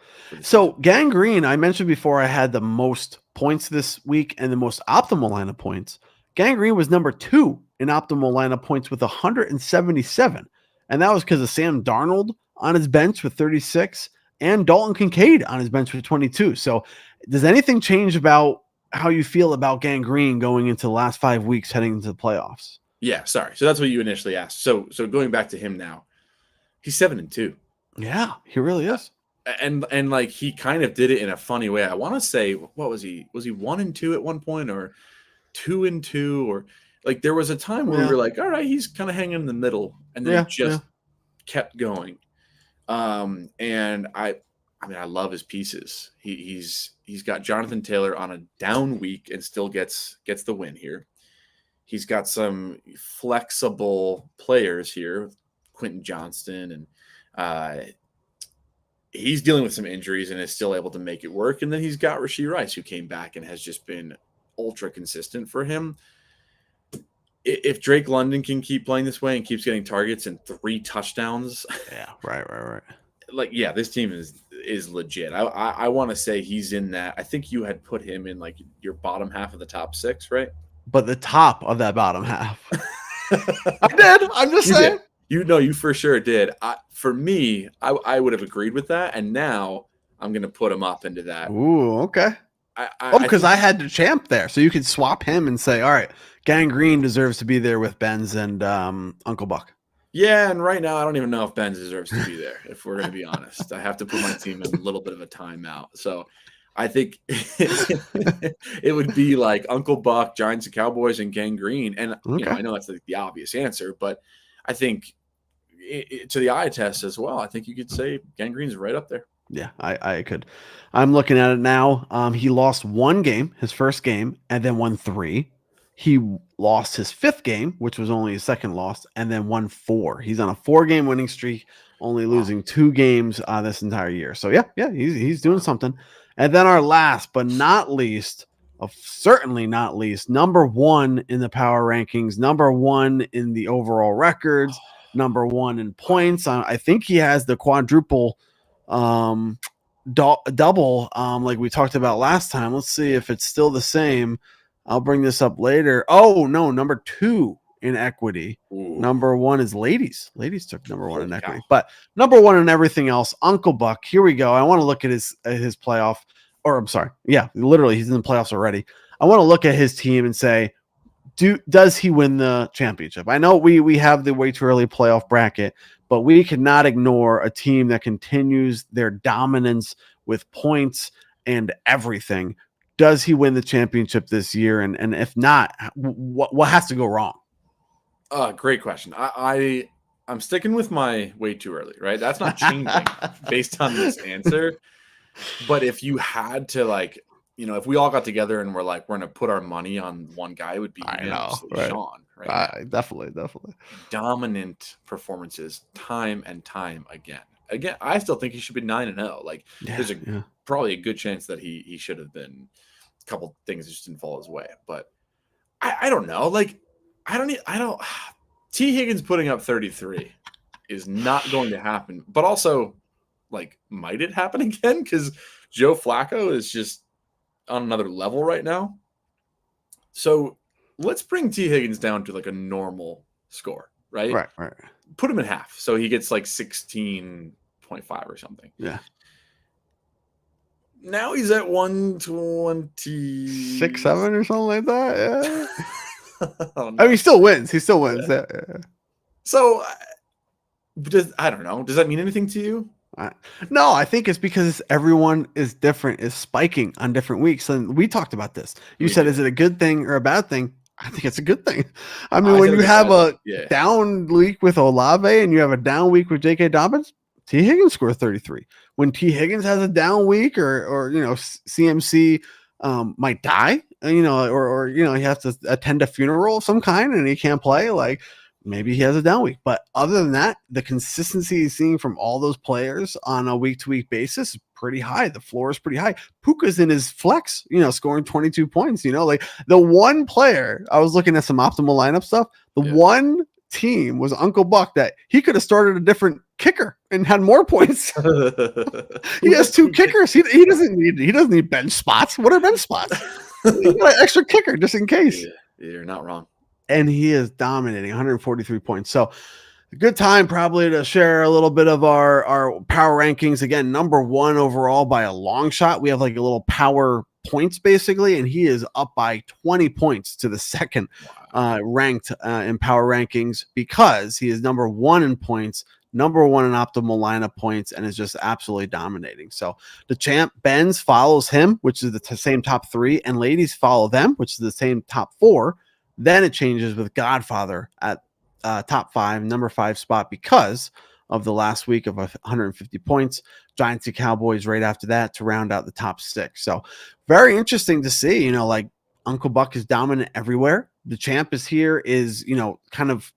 So Gang Green, I mentioned before, I had the most points this week and the most optimal lineup points. Gang Green was number 2 in optimal lineup points with 177, and that was because of Sam Darnold on his bench with 36 and Dalton Kincaid on his bench with 22. So, does anything change about how you feel about Gang Green going into the last 5 weeks heading into the playoffs? Yeah, sorry. So that's what you initially asked. So going back to him now, he's 7-2. Yeah, he really is. And like he kind of did it in a funny way. I want to say, what was he? Was he 1-2 at one point, or 2-2, or like there was a time where we were like, all right, he's kind of hanging in the middle, and then he just kept going. And I love his pieces. He's got Jonathan Taylor on a down week and still gets the win here. He's got some flexible players here, Quentin Johnston, and he's dealing with some injuries and is still able to make it work. And then he's got Rashee Rice, who came back and has just been ultra consistent for him. If Drake London can keep playing this way and keeps getting targets and 3 touchdowns, right. Like, yeah, this team is legit. I want to say he's in that. I think you had put him in like your bottom half of the top 6, right? But the top of that bottom half. I did. I'm just saying. Did. You for sure did. For me, I would have agreed with that, and now I'm going to put him up into that. Ooh, okay. Because I had the champ there, so you could swap him and say, all right, Gang Green deserves to be there with Benz and Uncle Buck. Yeah, and right now I don't even know if Benz deserves to be there, if we're going to be honest. I have to put my team in a little bit of a timeout. So I think it would be like Uncle Buck, Giants and Cowboys, and Gang Green. And I know that's the obvious answer, but I think to the eye test as well, I think you could say Gang Green's right up there. Yeah, I could. I'm looking at it now. He lost 1 game, his first game, and then won 3. He lost his 5th game, which was only his 2nd loss, and then won 4. He's on a 4-game winning streak, only losing 2 games this entire year. So yeah, he's doing something. And then our last but not least, certainly not least, number 1 in the power rankings, number 1 in the overall records, number 1 in points. I think he has the quadruple double like we talked about last time. Let's see if it's still the same. I'll bring this up later. Oh no, number 2 in equity. Ooh. Number 1 is Ladies. Ladies took number 1 in equity, but number 1 in everything else. Uncle Buck. Here we go. I want to look at his playoff. Or I'm sorry. Yeah, literally, he's in the playoffs already. I want to look at his team and say, does he win the championship? I know we have the way too early playoff bracket, but we cannot ignore a team that continues their dominance with points and everything. Does he win the championship this year? And if not, what has to go wrong? Great question. I'm sticking with my way too early, right? That's not changing based on this answer. But if you had to, like, if we all got together and we're like, we're going to put our money on one guy, it would be Sean, right? Definitely. Dominant performances time and time again. Again, I still think he should be 9-0. Like, there's probably a good chance that he should have been. A couple things just didn't fall his way. But I don't know. Like, T. Higgins putting up 33 is not going to happen. But also, like, might it happen again? Because Joe Flacco is just on another level right now. So let's bring T. Higgins down to like a normal score, right? Right. Put him in half. So he gets like 16.5 or something. Yeah. Now he's at 126, 7 or something like that. Yeah. Oh, no. I mean, he still wins. Yeah. So, I don't know. Does that mean anything to you? No, I think it's because everyone is different, is spiking on different weeks. And we talked about this. You said, is it a good thing or a bad thing? I think it's a good thing. I mean, when you have a down week with Olave and you have a down week with J.K. Dobbins, T. Higgins scored 33. When T. Higgins has a down week or CMC might die, or he has to attend a funeral of some kind and he can't play, like maybe he has a down week. But other than that, the consistency he's seeing from all those players on a week-to-week basis is pretty high. The floor is pretty high. Puka's in his flex, scoring 22 points. Like the one player, I was looking at some optimal lineup stuff. The one team was Uncle Buck that he could have started a different kicker and had more points. He has 2 kickers. He doesn't need bench spots. What are bench spots? He got an extra kicker just in case. Yeah, you're not wrong. And he is dominating, 143 points. So a good time probably to share a little bit of our power rankings. Again, number 1 overall by a long shot. We have like a little power points basically, and he is up by 20 points to the second ranked in power rankings because he is number 1 in points, number 1 in optimal lineup points, and is just absolutely dominating. So the champ Benz follows him, which is the same top 3, and ladies follow them, which is the same top 4. Then it changes with Godfather at top 5, number 5 spot because of the last week of 150 points. Giants and Cowboys right after that to round out the top 6. So very interesting to see, like Uncle Buck is dominant everywhere. The champ is here is, kind of,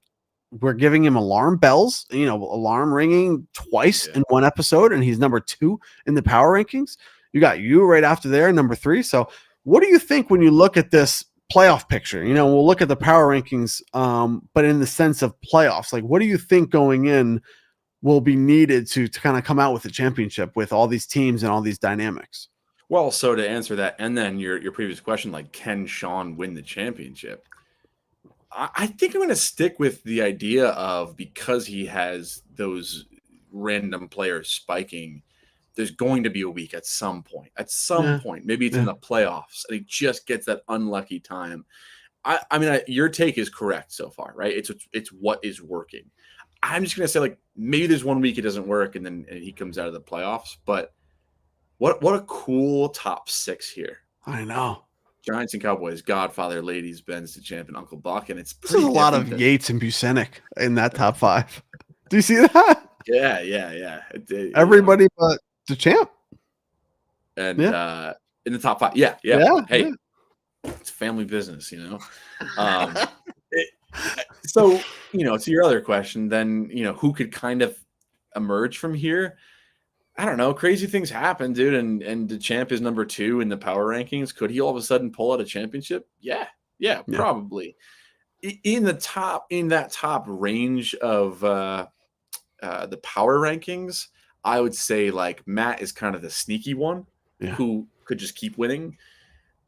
we're giving him alarm bells, alarm ringing twice in one episode, and he's number 2 in the power rankings. You got you right after there, number 3. So what do you think when you look at this playoff picture? We'll look at the power rankings, but in the sense of playoffs, like what do you think going in will be needed to kind of come out with a championship with all these teams and all these dynamics? Well, so to answer that, and then your previous question, like, can Sean win the championship? I think I'm going to stick with the idea of, because he has those random players spiking, there's going to be a week at some point. Maybe it's in the playoffs, and he just gets that unlucky time. I mean, your take is correct so far, right? It's what is working. I'm just gonna say, like, maybe there's one week it doesn't work, and then he comes out of the playoffs. But what a cool top 6 here. I know. Giants and Cowboys, Godfather, ladies, Ben's the champ, and Uncle Buck, and it's there's a lot of Yates and Bucenic in that top 5. Do you see that? Yeah. Everybody but the champ, and in the top 5, Hey, it's family business, So to your other question, then who could kind of emerge from here? I don't know. Crazy things happen, dude, and the champ is number 2 in the power rankings. Could he all of a sudden pull out a championship? Yeah, probably. In that top range of the power rankings, I would say like Matt is kind of the sneaky one who could just keep winning.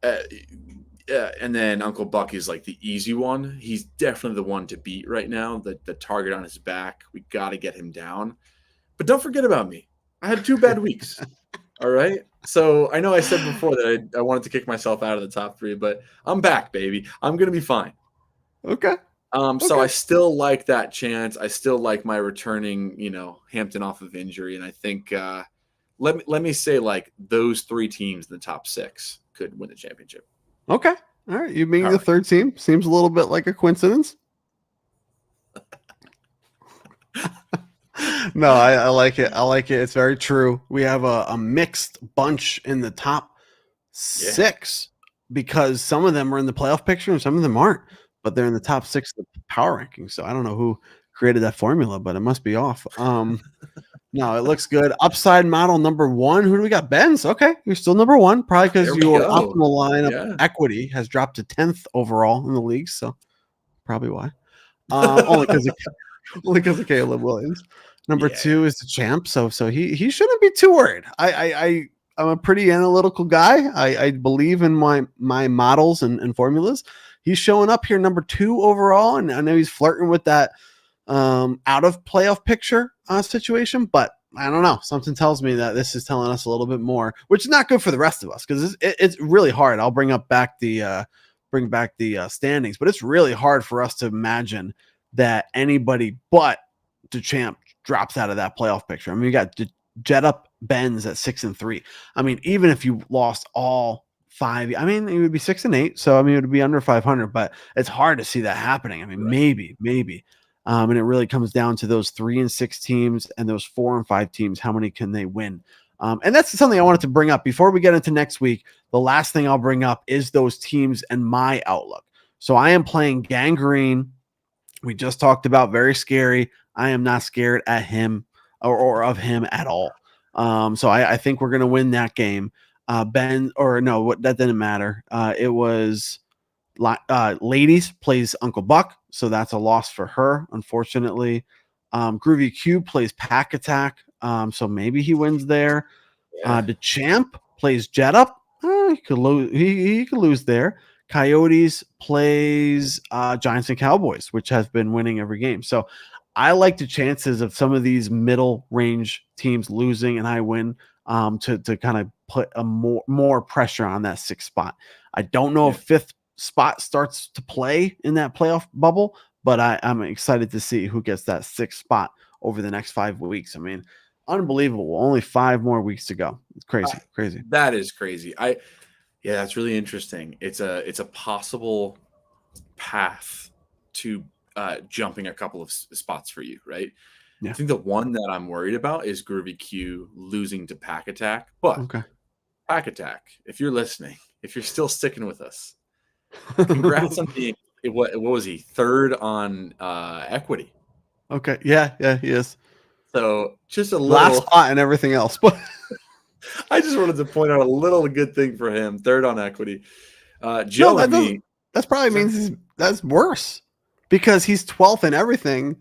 And then Uncle Buck is like the easy one. He's definitely the one to beat right now. The target on his back. We got to get him down. But don't forget about me. I had 2 bad weeks. All right. So I know I said before that I wanted to kick myself out of the top 3, but I'm back, baby. I'm going to be fine. Okay. So I still like that chance. I still like my returning, Hampton off of injury. And I think, let me say, like, those 3 teams in the top 6 could win the championship. Okay. All right. You being the third team seems a little bit like a coincidence. No, I like it. I like it. It's very true. We have a mixed bunch in the top 6 because some of them are in the playoff picture and some of them aren't, but they're in the top 6 of the power rankings. So I don't know who created that formula, but it must be off. No, it looks good. Upside model number 1. Who do we got? Ben's. Okay, you're still number 1, probably because your optimal lineup equity has dropped to 10th overall in the league. So probably why. Only because of Caleb Williams. Number 2 is the champ, so he shouldn't be too worried. I'm a pretty analytical guy. I believe in my models and formulas. He's showing up here number 2 overall, and I know he's flirting with that out of playoff picture situation, but I don't know. Something tells me that this is telling us a little bit more, which is not good for the rest of us because it's really hard. I'll bring back the standings, but it's really hard for us to imagine that anybody but DeChamp drops out of that playoff picture. I mean, you got Jet Up Benz at 6-3. I mean, even if you lost all 5, I mean, it would be 6-8. So I mean, it would be under 500, but it's hard to see that happening. I mean, maybe. And it really comes down to those 3 and 6 teams and those 4 and 5 teams. How many can they win? And that's something I wanted to bring up before we get into next week. The last thing I'll bring up is those teams and my outlook. So I am playing Gangrene. We just talked about very scary. I am not scared at him or of him at all. So I think we're going to win that game. That didn't matter. It was Ladies plays Uncle Buck, so that's a loss for her, unfortunately. Groovy Q plays Pack Attack, so maybe he wins there. The champ plays Jet Up. He could lose. He could lose there. Coyotes plays Giants and Cowboys, which has been winning every game. So I like the chances of some of these middle range teams losing and I win to kind of put a more pressure on that 6th spot. I don't know if 5th spot starts to play in that playoff bubble, but I'm excited to see who gets that 6th spot over the next 5 weeks. I mean, unbelievable. Only 5 more weeks to go. It's crazy. That is crazy. Yeah, that's really interesting. It's a possible path to jumping a couple of spots for you, right? Yeah. I think the one that I'm worried about is Groovy Q losing to Pack Attack. But Pack Attack, if you're listening, if you're still sticking with us, congrats on being what was he 3rd on equity? Okay, yeah, he is. So just a little last spot and everything else, but I just wanted to point out a little good thing for him. 3rd on equity. Joe, that probably means that's worse because he's 12th in everything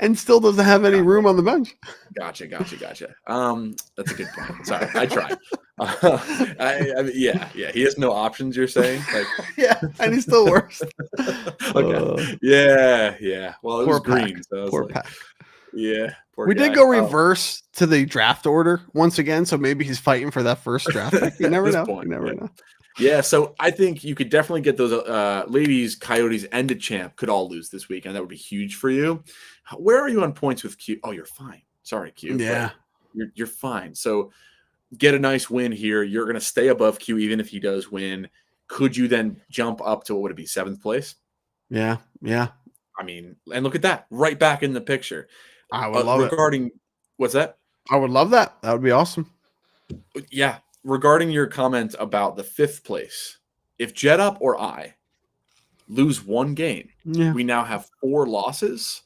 and still doesn't have any room on the bench. Gotcha. That's a good point. Sorry, I tried. Yeah. He has no options. You're saying, yeah, and he's still worse. Okay. Yeah. Well, it was green. So poor Pack. Yeah. We did go reverse to the draft order once again, so maybe he's fighting for that first draft pick. You never know. You never know. Yeah, so I think you could definitely get those Ladies, Coyotes, and DeChamp could all lose this week, and that would be huge for you. Where are you on points with Q? Oh, you're fine. Sorry, Q. Yeah. You're fine. So get a nice win here. You're going to stay above Q even if he does win. Could you then jump up to, what would it be, 7th place? Yeah. I mean, and look at that. Right back in the picture. I would love it. What's that? I would love that. That would be awesome. Yeah. Regarding your comment about the 5th place, if Jet Up or I lose 1 game, we now have 4 losses.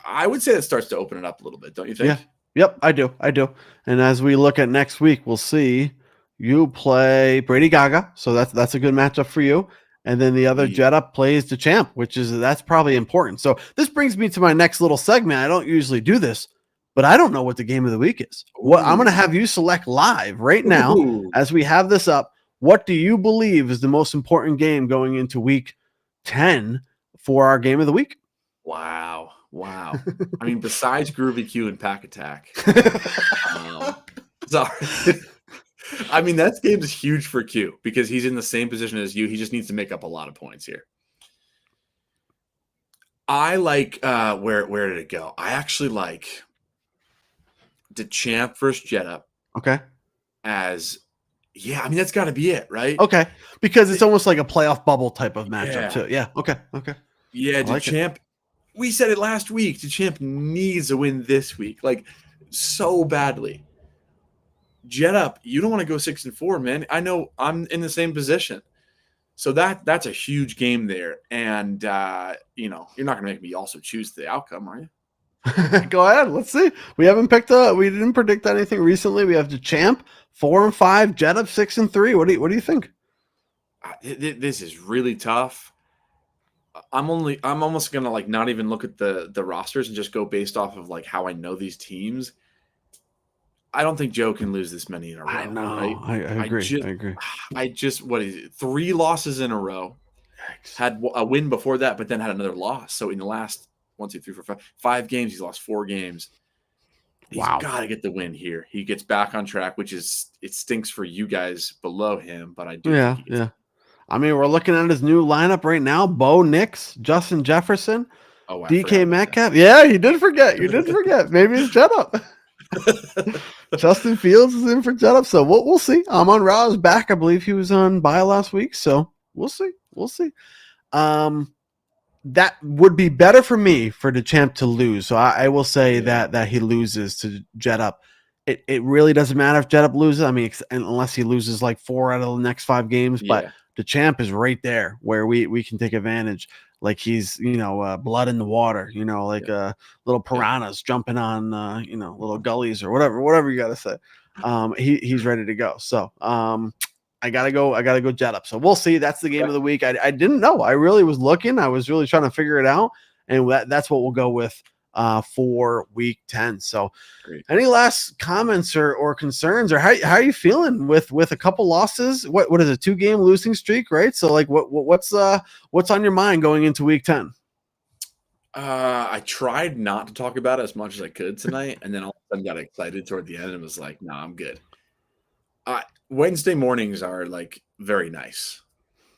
I would say that starts to open it up a little bit, don't you think? Yeah. Yep, I do. And as we look at next week, we'll see you play Brady Gaga, so that's a good matchup for you. And then the other Jet Up plays DeChamp, that's probably important. So this brings me to my next little segment. I don't usually do this, but I don't know what the game of the week is. I'm going to have you select live right now as we have this up. What do you believe is the most important game going into week 10 for our game of the week? Wow. I mean, besides Groovy Q and Pack Attack. Sorry. I mean, that game is huge for Q because he's in the same position as you. He just needs to make up a lot of points here. I like where did it go? I actually like DeChamp versus Jet Up. Okay. I mean, that's got to be it, right? Okay. Because it's almost like a playoff bubble type of matchup too. Yeah. Okay. Yeah, DeChamp. we said it last week. DeChamp needs a win this week, like so badly. Jet up. You don't want to go 6-4, man. I know I'm in the same position. So that's a huge game there. And, you're not going to make me also choose the outcome, are you? Go ahead. Let's see. We haven't we didn't predict anything recently. We have DeChamp 4-5, Jet up 6-3. What do you think? This is really tough. I'm almost going to like not even look at the rosters and just go based off of like how I know these teams. I don't think Joe can lose this many in a row. I know. Right? I agree. I agree. What is it? 3 losses in a row. Yikes. Had a win before that, but then had another loss. So in the last 1, 2, 3, 4, 5 games, he's lost 4 games. He's got to get the win here. He gets back on track, which is it stinks for you guys below him, but I do. Yeah. I mean, we're looking at his new lineup right now: Bo Nix, Justin Jefferson, DK Metcalf. Yeah, you did forget. Maybe it's Jet up. Justin Fields is in for Jet up, so we'll see. Amon-Ra is back. I believe he was on bye last week, so we'll see. That would be better for me for DeChamp to lose. So I will say that he loses to Jet up. It really doesn't matter if Jet up loses. I mean, unless he loses like 4 out of the next 5 games, but DeChamp is right there where we can take advantage. Like he's, blood in the water, like little piranhas jumping on, little gullies or whatever you got to say. He's ready to go. So I gotta go Jet up. So we'll see. That's the game of the week. I didn't know. I really was looking. I was really trying to figure it out. And that's what we'll go with for week 10. So great. Any last comments or concerns, or how are you feeling with a couple losses? What is a 2-game losing streak, right? So like what's on your mind going into week 10? I tried not to talk about it as much as I could tonight, and then all of a sudden got excited toward the end and was like, I'm good. Wednesday mornings are like very nice.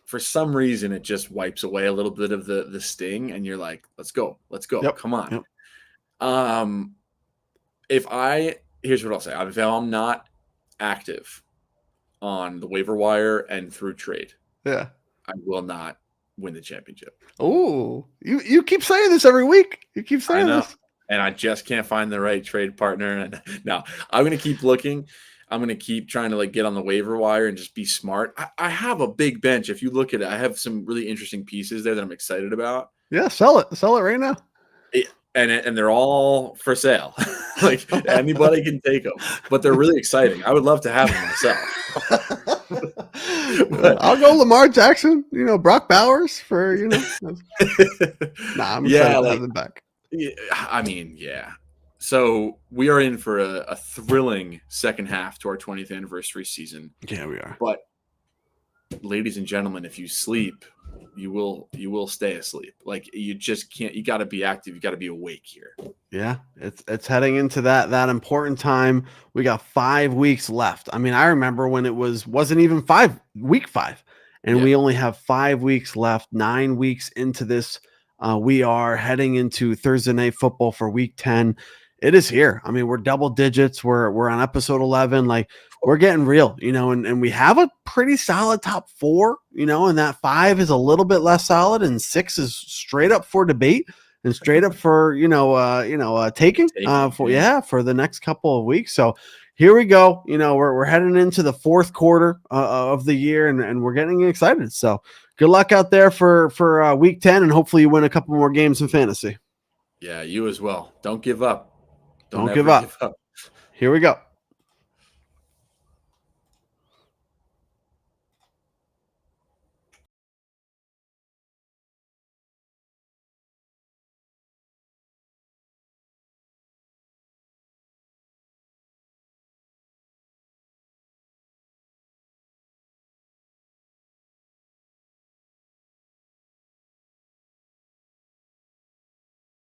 For some reason, it just wipes away a little bit of the sting, and you're like, let's go. Yep. Come on. Yep. Here's what I'll say. If I'm not active on the waiver wire and through trade, I will not win the championship. Oh, you keep saying this every week. You keep saying this. And I just can't find the right trade partner. And no, I'm going to keep looking. I'm going to keep trying to like get on the waiver wire and just be smart. I have a big bench. If you look at it, I have some really interesting pieces there that I'm excited about. Yeah, sell it right now. And they're all for sale. Like anybody can take them, but they're really exciting. I would love to have them myself. I'll go Lamar Jackson, Brock Bowers for, I'm excited to have them back. Yeah, I mean, yeah. So we are in for a thrilling second half to our 20th anniversary season. Yeah, we are. But ladies and gentlemen, if you sleep, you will stay asleep. Like you just can't. You got to be active. You got to be awake here. Yeah, it's heading into that important time. We got 5 weeks left. I mean, I remember when it wasn't even week 5, and we only have 5 weeks left. 9 weeks into this, we are heading into Thursday Night Football for week 10. It is here. I mean, we're double digits. We're on episode 11. Like we're getting real, and we have a pretty solid top 4, and that 5 is a little bit less solid, and 6 is straight up for debate and straight up for, taking for the next couple of weeks. So here we go. We're heading into the 4th quarter of the year, and we're getting excited. So good luck out there for week 10, and hopefully you win a couple more games in fantasy. Yeah, you as well. Don't give up. Don't give up. Here we go.